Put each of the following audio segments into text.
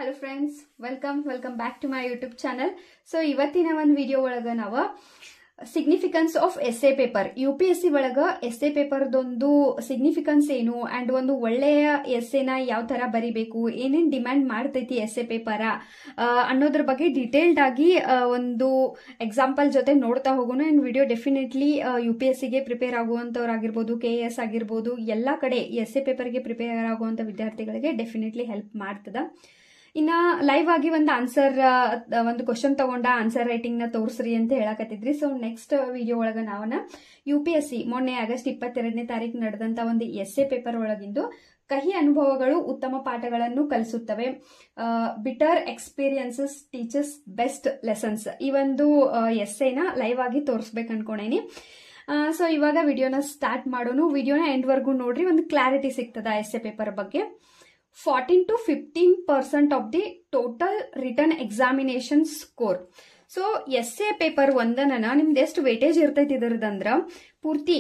Hello friends, welcome back to my YouTube channel. So ಇವತ್ತಿನ ಒಂದು video ಒಳಗ ನಾವು significance of essay paper UPSC ಒಳಗ ಎಸ್ಸೆ ಪೇಪರ್ ದೊಂದು ಸಿಗ್ನಿಫಿಕೆನ್ಸ್ ಏನು ಅಂಡ್ ಒಂದು ಒಳ್ಳೆಯ ಎಸ್ಸೆನ ಯಾವ ತರ ಬರಿಬೇಕು, ಏನೇನ್ ಡಿಮ್ಯಾಂಡ್ ಮಾಡ್ತೈತಿ ಎಸ್ಸೆ ಪೇಪರ್ ಅನ್ನೋದ್ರ ಬಗ್ಗೆ ಡೀಟೇಲ್ಡ್ ಆಗಿ ಒಂದು ಎಕ್ಸಾಂಪಲ್ ಜೊತೆ ನೋಡ್ತಾ ಹೋಗೋಣ. ಅಂಡ್ ವಿಡಿಯೋ ಡೆಫಿನೆಟ್ಲಿ UPSC ಗೆ ಪ್ರಿಪೇರ್ ಆಗುವಂತವ್ರಾಗಿರ್ಬೋದು, KS ಆಗಿರ್ಬೋದು, ಎಲ್ಲಾ ಕಡೆ ಎಸ್ಸೆ ಪೇಪರ್ಗೆ ಪ್ರಿಪೇರ್ ಆಗುವಂತ ವಿದ್ಯಾರ್ಥಿಗಳಿಗೆ ಡೆಫಿನೆಟ್ಲಿ ಹೆಲ್ಪ್ ಮಾಡ್ತದ. ಇನ್ನ ಲೈವ್ ಆಗಿ ಒಂದು ಆನ್ಸರ್ ಒಂದು ಕ್ವಶನ್ ತಗೊಂಡ ಆನ್ಸರ್ ರೈಟಿಂಗ್ ನ ತೋರಿಸ್ರಿ ಅಂತ ಹೇಳಕತ್ತಿದ್ರಿ. ಸೊ ನೆಕ್ಸ್ಟ್ ವಿಡಿಯೋ ಒಳಗ ನಾವನ್ನ UPSC ಮೊನ್ನೆ ಆಗಸ್ಟ್ 22ನೇ ತಾರೀಕು ನಡೆದಂತ ಒಂದು ಎಸ್ಸೆ ಪೇಪರ್ ಒಳಗಿಂದು ಕಹಿ ಅನುಭವಗಳು ಉತ್ತಮ ಪಾಠಗಳನ್ನು ಕಲಿಸುತ್ತವೆ, bitter experiences teachers best lessons, ಈ ಒಂದು ಎಸ್ಸೆನ ಲೈವ್ ಆಗಿ ತೋರಿಸ್ಬೇಕು ಅನ್ಕೊಂಡೇನಿ. ಸೊ ಇವಾಗ ವಿಡಿಯೋನ ಸ್ಟಾರ್ಟ್ ಮಾಡೋಣ. ವಿಡಿಯೋನ ಎಂಡ್ ವರ್ಗೂ ನೋಡ್ರಿ, ಒಂದು ಕ್ಲಾರಿಟಿ ಸಿಗ್ತದ ಎಸ್ಸೆ ಪೇಪರ್ ಬಗ್ಗೆ. 14 to 15% of the total written examination score. So essay paper ಒಂದನ ನಿಮ್ದು ಎಷ್ಟು ವೇಟೇಜ್ ಇರ್ತೈತಿ ಇದರದಂದ್ರ ಪೂರ್ತಿ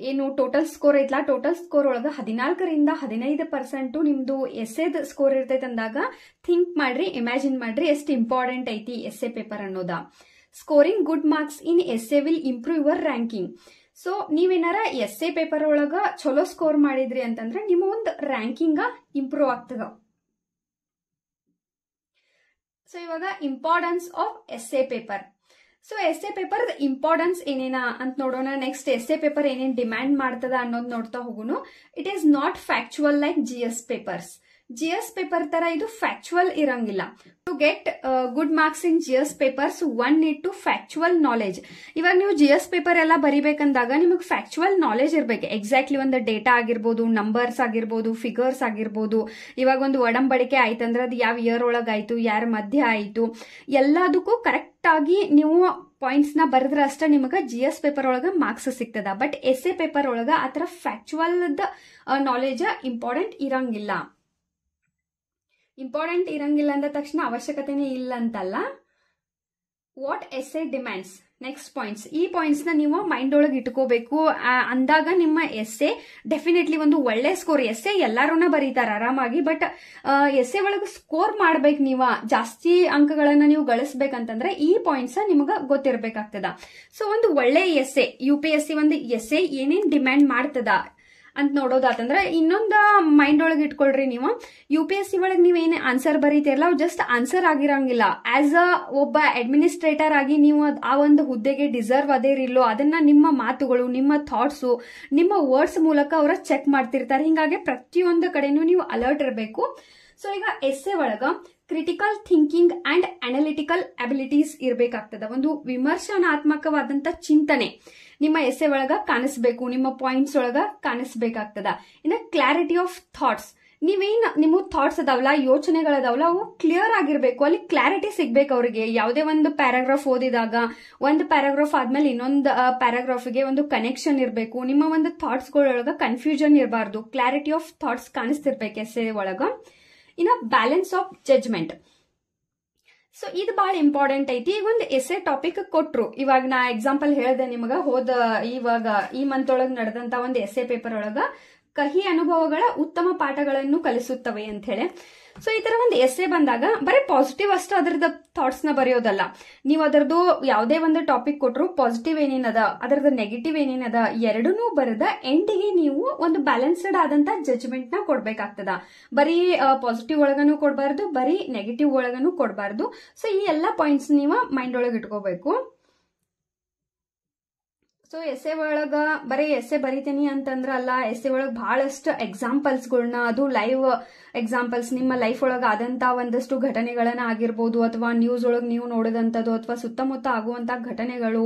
ಏನು ಟೋಟಲ್ ಸ್ಕೋರ್ ಐತ್ಲಾ, ಟೋಟಲ್ ಸ್ಕೋರ್ ಒಳಗ 14ರಿಂದ 15% ನಿಮ್ದು ಎಸ್ಸೆದ ಸ್ಕೋರ್ ಇರ್ತೈತಿ ಅಂದಾಗ ಥಿಂಕ್ ಮಾಡ್ರಿ, ಇಮ್ಯಾಜಿನ್ ಮಾಡ್ರಿ ಎಷ್ಟು ಇಂಪಾರ್ಟೆಂಟ್ ಐತಿ ಎಸ್ಸೆ ಪೇಪರ್ ಅನ್ನೋದ. Scoring good marks in essay will improve your ranking. So ನೀವೇನಾರ ಎಸ್ಸೆ ಪೇಪರ್ ಒಳಗ ಚಲೋ ಸ್ಕೋರ್ ಮಾಡಿದ್ರಿ ಅಂತಂದ್ರೆ ನಿಮ್ಮ ಒಂದು ರ್ಯಾಂಕಿಂಗ್ ಇಂಪ್ರೂವ್ ಆಗ್ತದ. ಸೊ ಇವಾಗ importance of essay paper. So essay paper importance ಏನೇನಾ ಅಂತ ನೋಡೋಣ. ನೆಕ್ಸ್ಟ್ ಎಸ್ಸೆ ಪೇಪರ್ ಏನೇನ್ ಡಿಮ್ಯಾಂಡ್ ಮಾಡ್ತದ ಅನ್ನೋದು ನೋಡ್ತಾ ಹೋಗೋಣ. It is not factual like GS papers. GS paper ತರ ಇದು ಫ್ಯಾಕ್ಚುವಲ್ ಇರಂಗಿಲ್ಲ. To get good marks in GS papers one need to factual knowledge. ಇವಾಗ ನೀವು GS ಪೇಪರ್ ಎಲ್ಲ ಬರಿಬೇಕಂದಾಗ ನಿಮಗೆ ಫ್ಯಾಕ್ಚುವಲ್ ನಾಲೆಜ್ ಇರ್ಬೇಕು. ಎಕ್ಸಾಕ್ಟ್ಲಿ ಒಂದು ಡೇಟಾ ಆಗಿರ್ಬೋದು, ನಂಬರ್ಸ್ ಆಗಿರ್ಬೋದು, ಫಿಗರ್ಸ್ ಆಗಿರ್ಬೋದು. ಇವಾಗ ಒಂದು ಒಡಂಬಡಿಕೆ ಆಯ್ತಂದ್ರೆ ಅದು ಯಾವ ಇಯರ್ ಒಳಗಾಯ್ತು, ಯಾರ ಮಧ್ಯ ಆಯ್ತು, ಎಲ್ಲದಕ್ಕೂ ಕರೆಕ್ಟ್ ಆಗಿ ನೀವು ಪಾಯಿಂಟ್ಸ್ ನ ಬರೆದ್ರೆ ಅಷ್ಟ ನಿಮಗೆ GS ಪೇಪರ್ ಒಳಗ ಮಾರ್ಕ್ಸ್ ಸಿಗ್ತದ. ಬಟ್ ಎಸ್ಸೆ ಪೇಪರ್ ಒಳಗ ಆತರ ಫ್ಯಾಕ್ಚುವಲ್ ನಾಲೆಜ್ ಇಂಪಾರ್ಟೆಂಟ್ ಇರಂಗಿಲ್ಲ. ಇಂಪಾರ್ಟೆಂಟ್ ಇರಂಗಿಲ್ಲ ಅಂದ ತಕ್ಷಣ ಅವಶ್ಯಕತೆನೇ ಇಲ್ಲ ಅಂತಲ್ಲ. What essay demands, next points, ಈ ಪಾಯಿಂಟ್ಸ್ ನ ನೀವು ಮೈಂಡ್ ಒಳಗೆ ಇಟ್ಕೋಬೇಕು. ಅಂದಾಗ ನಿಮ್ಮ ಎಸ್ಸೆ ಡೆಫಿನೆಟ್ಲಿ ಒಂದು ಒಳ್ಳೆ ಸ್ಕೋರ್. ಎಸ್ಸೆ ಎಲ್ಲಾರೂನ ಬರೀತಾರ ಆರಾಮಾಗಿ, ಬಟ್ ಎಸ್ಸೆ ಒಳಗೆ ಸ್ಕೋರ್ ಮಾಡ್ಬೇಕು. ನೀವು ಜಾಸ್ತಿ ಅಂಕಗಳನ್ನ ನೀವು ಗಳಿಸ್ಬೇಕಂತಂದ್ರೆ ಈ ಪಾಯಿಂಟ್ಸ್ ನಿಮ್ಗ ಗೊತ್ತಿರ್ಬೇಕಾಗ್ತದ. ಸೊ ಒಂದು ಒಳ್ಳೆ ಎಸ್ಸೆ UPSC ಒಂದು ಎಸ್ಸೆ ಏನೇನ್ ಡಿಮ್ಯಾಂಡ್ ಮಾಡ್ತದ ಅಂತ ನೋಡೋದಾತಂದ್ರ ಇನ್ನೊಂದ ಮೈಂಡ್ ಒಳಗೆ ಇಟ್ಕೊಳ್ರಿ. ನೀವು UPSC ಒಳಗೆ ನೀವೇನ್ ಆನ್ಸರ್ ಬರೀತಿರಲ್ಲ, ಜಸ್ಟ್ ಆನ್ಸರ್ ಆಗಿರಂಗಿಲ್ಲ. ಆಸ್ ಅ ಒಬ್ಬ ಅಡ್ಮಿನಿಸ್ಟ್ರೇಟರ್ ಆಗಿ ನೀವು ಆ ಒಂದು ಹುದ್ದೆಗೆ ಡಿಸರ್ವ್ ಅದೇರಿಲ್ಲೋ ಅದನ್ನ ನಿಮ್ಮ ಮಾತುಗಳು, ನಿಮ್ಮ ಥಾಟ್ಸು, ನಿಮ್ಮ ವರ್ಡ್ಸ್ ಮೂಲಕ ಅವರ ಚೆಕ್ ಮಾಡ್ತಿರ್ತಾರೆ. ಹಿಂಗಾಗಿ ಪ್ರತಿಯೊಂದು ಕಡೆನೂ ನೀವು ಅಲರ್ಟ್ ಇರಬೇಕು. ಸೊ ಈಗ ಎಸ್ಸೆ ಒಳಗ critical thinking and analytical abilities ಇರಬೇಕಾಗ್ತದ. ಒಂದು ವಿಮರ್ಶನಾತ್ಮಕವಾದಂತ ಚಿಂತನೆ ನಿಮ್ಮ ಎಸ್ಸೆ ಒಳಗ ಕಾಣಿಸ್ಬೇಕು, ನಿಮ್ಮ ಪಾಯಿಂಟ್ಸ್ ಒಳಗ ಕಾಣಿಸ್ಬೇಕಾಗ್ತದ. ಇನ್ನ ಕ್ಲಾರಿಟಿ ಆಫ್ ಥಾಟ್ಸ್, ನೀವೇನ್ ನಿಮ್ಮ ಥಾಟ್ಸ್ ಅದಾವಲ್ಲ, ಯೋಚನೆಗಳದಾವಲ್ಲ, ಅವು ಕ್ಲಿಯರ್ ಆಗಿರ್ಬೇಕು. ಅಲ್ಲಿ ಕ್ಲಾರಿಟಿ ಸಿಗ್ಬೇಕು ಅವ್ರಿಗೆ. ಯಾವುದೇ ಒಂದು ಪ್ಯಾರಾಗ್ರಾಫ್ ಓದಿದಾಗ ಒಂದು ಪ್ಯಾರಾಗ್ರಾಫ್ ಆದ್ಮೇಲೆ ಇನ್ನೊಂದು ಪ್ಯಾರಾಗ್ರಾಫ್ಗೆ ಒಂದು ಕನೆಕ್ಷನ್ ಇರಬೇಕು. ನಿಮ್ಮ ಒಂದು ಥಾಟ್ಸ್ ಗಳೊಳಗ ಕನ್ಫ್ಯೂಷನ್ ಇರಬಾರ್ದು. ಕ್ಲಾರಿಟಿ ಆಫ್ ಥಾಟ್ಸ್ ಕಾಣಿಸ್ತಿರ್ಬೇಕು ಎಸ್ಸೆ ಒಳಗ. ಇನ್ನ ಬ್ಯಾಲೆನ್ಸ್ ಆಫ್ ಜಡ್ಜ್ಮೆಂಟ್. ಸೊ ಇದು ಬಹಳ ಇಂಪಾರ್ಟೆಂಟ್ ಐತಿ. ಈಗ ಒಂದು ಎಸ್ಸೆ ಟಾಪಿಕ್ ಕೊಟ್ರು, ಇವಾಗ ನಾ ಎಕ್ಸಾಂಪಲ್ ಹೇಳ್ದೆ ನಿಮಗ, ಇವಾಗ ಈ ಮಂತ್ ಒಳಗ ನಡೆದಂತ ಒಂದು ಎಸ್ಸೆ ಪೇಪರ್ ಒಳಗ ಕಹಿ ಅನುಭವಗಳ ಉತ್ತಮ ಪಾಠಗಳನ್ನು ಕಲಿಸುತ್ತವೆ ಅಂತ ಹೇಳಿ. ಸೊ ಈ ತರ ಒಂದು ಎಸ್ಸೆ ಬಂದಾಗ ಬರೀ ಪಾಸಿಟಿವ್ ಅಷ್ಟು ಅದರದ ಥಾಟ್ಸ್ ನ ಬರೆಯೋದಲ್ಲ. ನೀವು ಅದರದ್ದು ಯಾವುದೇ ಒಂದು ಟಾಪಿಕ್ ಕೊಟ್ರು ಪಾಸಿಟಿವ್ ಏನೇನದ, ಅದರದ ನೆಗೆಟಿವ್ ಏನೇನದ, ಎರಡನ್ನೂ ಬರೆದ ಎಂಡಿಗೆ ನೀವು ಒಂದು ಬ್ಯಾಲೆನ್ಸ್ಡ್ ಆದಂತ ಜಡ್ಜ್ಮೆಂಟ್ ನ ಕೊಡ್ಬೇಕಾಗ್ತದ. ಬರೀ ಪಾಸಿಟಿವ್ ಒಳಗನು ಕೊಡಬಾರ್ದು, ಬರೀ ನೆಗೆಟಿವ್ ಒಳಗನು ಕೊಡಬಾರ್ದು. ಸೊ ಈ ಎಲ್ಲಾ ಪಾಯಿಂಟ್ಸ್ ನೀವು ಮೈಂಡ್ ಒಳಗೆ ಇಟ್ಕೋಬೇಕು. ಸೊ ಎಸ್ಸೆ ಒಳಗ ಬರೀ ಎಸ್ಸೆ ಬರಿತೀನಿ ಅಂತಂದ್ರ ಅಲ್ಲ, ಎಸ್ಸೆ ಒಳಗ ಬಹಳಷ್ಟು ಎಕ್ಸಾಂಪಲ್ಸ್ಗಳನ್ನ, ಅದು ಲೈವ್ ಎಕ್ಸಾಂಪಲ್ಸ್, ನಿಮ್ಮ ಲೈಫ್ ಒಳಗ ಆದಂತ ಒಂದಷ್ಟು ಘಟನೆಗಳನ್ನ ಆಗಿರ್ಬೋದು, ಅಥವಾ ನ್ಯೂಸ್ ಒಳಗ್ ನೀವು ನೋಡಿದಂಥದ್ದು, ಅಥವಾ ಸುತ್ತಮುತ್ತ ಆಗುವಂತ ಘಟನೆಗಳು,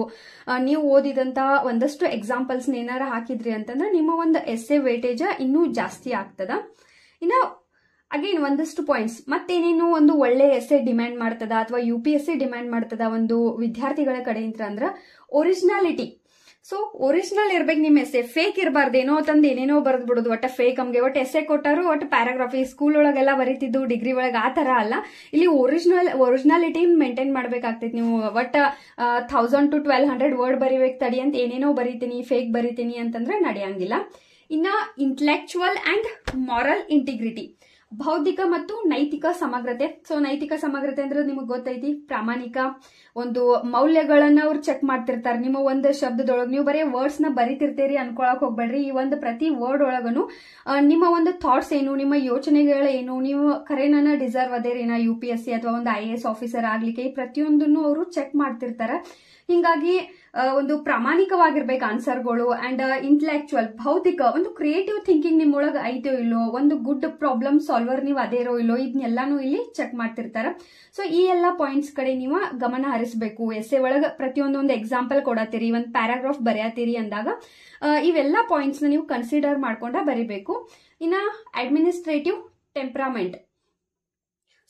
ನೀವು ಓದಿದಂತ ಒಂದಷ್ಟು ಎಕ್ಸಾಂಪಲ್ಸ್ ಏನಾರ ಹಾಕಿದ್ರಿ ಅಂತಂದ್ರೆ ನಿಮ್ಮ ಒಂದು ಎಸ್ಸೆ ವೇಟೇಜ್ ಇನ್ನೂ ಜಾಸ್ತಿ ಆಗ್ತದ. ಇನ್ನ ಅಗೇನ್ ಒಂದಷ್ಟು ಪಾಯಿಂಟ್ಸ್ ಮತ್ತೇನೇನು ಒಂದು ಒಳ್ಳೆ ಎಸ್ಸೆ ಡಿಮ್ಯಾಂಡ್ ಮಾಡ್ತದ ಅಥವಾ UPSC ಡಿಮ್ಯಾಂಡ್ ಮಾಡ್ತದ ಒಂದು ವಿದ್ಯಾರ್ಥಿಗಳ ಕಡೆಯಿಂದ ಅಂದ್ರ ಒರಿಜಿನಾಲಿಟಿ. ಸೊ ಒರಿಜಿನಲ್ ಇರ್ಬೇಕು ನಿಮ್ಮ ಎಸ್ಸೆ, ಫೇಕ್ ಇರಬಾರ್ದು. ಏನೋ ತಂದು ಏನೇನೋ ಬರೆದ್ ಬಿಡೋದು, ಒಟ್ಟ ಫೇಕ್. ನಮ್ಗೆ ಒಟ್ಟು ಎಸ್ಸೆ ಕೊಟ್ಟಾರು, ಒಟ್ಟು ಪ್ಯಾರಾಗ್ರಾಫ್ ಈ ಸ್ಕೂಲ್ ಒಳಗೆಲ್ಲ ಬರೀತಿದ್ದು, ಡಿಗ್ರಿ ಒಳಗೆ ಆ ತರ ಅಲ್ಲ. ಇಲ್ಲಿ ಒರಿಜಿನಾಲಿಟಿ ಮೇಂಟೈನ್ ಮಾಡ್ಬೇಕಾಗ್ತೈತಿ. ನೀವು ಒಟ್ಟ 1000 to 1200 ವರ್ಡ್ ಬರಿಬೇಕು ತಡಿ ಅಂತ ಏನೇನೋ ಬರೀತೀನಿ, ಫೇಕ್ ಬರೀತೀನಿ ಅಂತಂದ್ರೆ ನಡೆಯಂಗಿಲ್ಲ. ಇನ್ನ ಇಂಟೆಲೆಕ್ಚುವಲ್ ಅಂಡ್ ಮಾರಲ್ ಇಂಟಿಗ್ರಿಟಿ, ಬೌದ್ಧಿಕ ಮತ್ತು ನೈತಿಕ ಸಮಗ್ರತೆ. ಸೊ ನೈತಿಕ ಸಮಗ್ರತೆ ಅಂದ್ರೆ ನಿಮಗೆ ಗೊತ್ತೈತಿ, ಪ್ರಾಮಾಣಿಕ ಒಂದು ಮೌಲ್ಯಗಳನ್ನ ಅವ್ರು ಚೆಕ್ ಮಾಡ್ತಿರ್ತಾರೆ. ನಿಮ್ಮ ಒಂದು ಶಬ್ದದೊಳಗೆ ನೀವು ಬರೀ ವರ್ಡ್ಸ್ ನ ಬರಿತಿರ್ತೀರಿ ಅನ್ಕೊಳಕ್ ಹೋಗ್ಬೇಡ್ರಿ. ಈ ಒಂದು ಪ್ರತಿ ವರ್ಡ್ ಒಳಗನು ನಿಮ್ಮ ಒಂದು ಥಾಟ್ಸ್ ಏನು, ನಿಮ್ಮ ಯೋಚನೆಗಳೇನು, ನೀವು ಖರೇನ ಡಿಸರ್ವ್ ಅದೇರೇನ UPSC ಅಥವಾ ಒಂದು IAS ಆಫೀಸರ್ ಆಗ್ಲಿಕ್ಕೆ, ಈ ಪ್ರತಿಯೊಂದನ್ನು ಅವರು ಚೆಕ್ ಮಾಡ್ತಿರ್ತಾರೆ. ಹಿಂಗಾಗಿ ಒಂದು ಪ್ರಾಮಾಣಿಕವಾಗಿರ್ಬೇಕು ಆನ್ಸರ್ಗಳು. ಅಂಡ್ ಇಂಟೆಲೆಕ್ಚುವಲ್ ಬೌದ್ಧಿಕ ಒಂದು ಕ್ರಿಯೇಟಿವ್ ಥಿಂಕಿಂಗ್ ನಿಮ್ಮೊಳಗೆ ಐತೋ ಇಲ್ಲೋ, ಒಂದು ಗುಡ್ ಪ್ರಾಬ್ಲಮ್ ಸಾಲ್ವರ್ ನೀವು ಅದೇರೋ ಇಲ್ಲೋ, ಇದನ್ನೆಲ್ಲಾನು ಇಲ್ಲಿ ಚೆಕ್ ಮಾಡ್ತಿರ್ತಾರೆ. ಸೊ ಈ ಎಲ್ಲ ಪಾಯಿಂಟ್ಸ್ ಕಡೆ ನೀವು ಗಮನ ಹರಿಸಬೇಕು. ಎಸ್ಸೆ ಒಳಗೆ ಪ್ರತಿಯೊಂದೊಂದು ಎಕ್ಸಾಂಪಲ್ ಕೊಡತ್ತೀರಿ, ಒಂದು ಪ್ಯಾರಾಗ್ರಾಫ್ ಬರೆಯತ್ತೀರಿ ಅಂದಾಗ ಇವೆಲ್ಲ ಪಾಯಿಂಟ್ಸ್ ನೀವು ಕನ್ಸಿಡರ್ ಮಾಡ್ಕೊಂಡ ಬರಿಬೇಕು. ಇನ್ನ ಅಡ್ಮಿನಿಸ್ಟ್ರೇಟಿವ್ ಟೆಂಪರಾಮೆಂಟ್.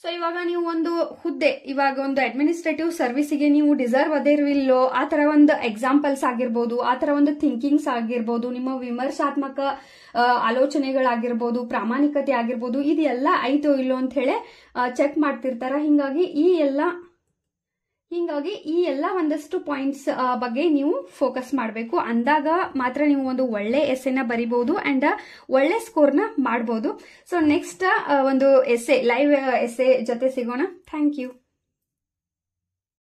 ಸೊ ಇವಾಗ ನೀವು ಒಂದು ಹುದ್ದೆ, ಇವಾಗ ಒಂದು ಅಡ್ಮಿನಿಸ್ಟ್ರೇಟಿವ್ ಸರ್ವಿಸಿಗೆ ನೀವು ಡಿಸರ್ವ್ ಅದೇರಿಲ್ಲೋ ಆ ತರ ಒಂದು ಎಕ್ಸಾಂಪಲ್ಸ್ ಆಗಿರ್ಬೋದು, ಆ ತರ ಒಂದು ಥಿಂಕಿಂಗ್ಸ್ ಆಗಿರ್ಬೋದು, ನಿಮ್ಮ ವಿಮರ್ಶಾತ್ಮಕ ಆಲೋಚನೆಗಳಾಗಿರ್ಬೋದು, ಪ್ರಾಮಾಣಿಕತೆ ಆಗಿರ್ಬೋದು, ಇದೆಲ್ಲ ಐತೋ ಇಲ್ಲೋ ಅಂತ ಹೇಳಿ ಚೆಕ್ ಮಾಡ್ತಿರ್ತಾರ. ಹಿಂಗಾಗಿ ಈ ಎಲ್ಲ ಒಂದಷ್ಟು ಪಾಯಿಂಟ್ಸ್ ಬಗ್ಗೆ ನೀವು ಫೋಕಸ್ ಮಾಡಬೇಕು. ಅಂದಾಗ ಮಾತ್ರ ನೀವು ಒಂದು ಒಳ್ಳೆ ಎಸ್ಸೆನ ಬರಿಬಹುದು ಅಂಡ್ ಒಳ್ಳೆ ಸ್ಕೋರ್ನ ಮಾಡಬಹುದು. ಸೊ ನೆಕ್ಸ್ಟ್ ಒಂದು ಎಸ್ಸೆ, ಲೈವ್ ಎಸ್ಸೆ ಜೊತೆ ಸಿಗೋಣ. Thank you.